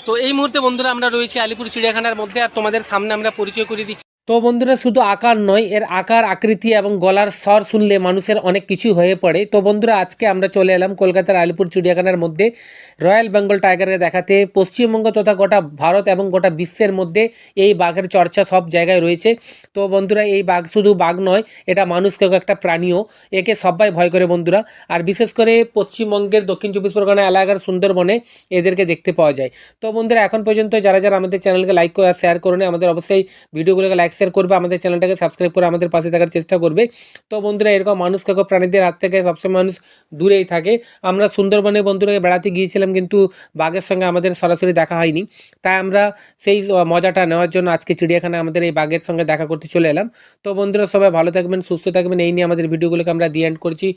তো এই মুহূর্তে বন্ধুরা আমরা রয়েছি আলিপুর চিড়িয়াখানার মধ্যে, আর তোমাদের সামনে আমরা পরিচয় করে দিচ্ছি। তো বন্ধুরা শুধু আকার নয়, এর আকার আকৃতি এবং গলার স্বর শুনলে মানুষের অনেক কিছু হয়ে পড়ে। তো বন্ধুরা আজকে আমরা চলে এলাম কলকাতার আলিপুর চিড়িয়াখানার মধ্যে রয়্যাল বেঙ্গল টাইগারকে দেখাতে। পশ্চিমবঙ্গ তথা গোটা ভারত এবং গোটা বিশ্বের মধ্যে এই বাঘের চর্চা সব জায়গায় রয়েছে। তো বন্ধুরা এই বাঘ শুধু বাঘ নয়, এটা মানুষকেও একটা প্রাণীও, একে সবাই ভয় করে বন্ধুরা। আর বিশেষ করে পশ্চিমবঙ্গের দক্ষিণ চব্বিশ পরগনা এলাকার সুন্দরবনে এদেরকে দেখতে পাওয়া যায়। তো বন্ধুরা এখন পর্যন্ত যারা যারা আমাদের চ্যানেলকে লাইক করে শেয়ার করে আমাদের অবশ্যই ভিডিওগুলোকে লাইক শেয়ার করবে, আমাদের চ্যানেলটাকে সাবস্ক্রাইব করে আমাদের পাশে থাকার চেষ্টা করবে। তো বন্ধুরা এরকম মানুষকে প্রাণীদের হাত থেকে সবসময় মানুষ দূরেই থাকে। আমরা সুন্দরবনে বন্ধুরা বেড়াতে গিয়েছিলাম, কিন্তু বাঘের সঙ্গে আমাদের সরাসরি দেখা হয়নি। তাই আমরা সেই মজাটা নেওয়ার জন্য আজকে চিড়িয়াখানায় আমাদের এই বাঘের সঙ্গে দেখা করতে চলে এলাম। তো বন্ধুরা সবাই ভালো থাকবেন, সুস্থ থাকবেন, এই নিয়ে আমাদের ভিডিওগুলোকে আমরা দি এন্ড করছি।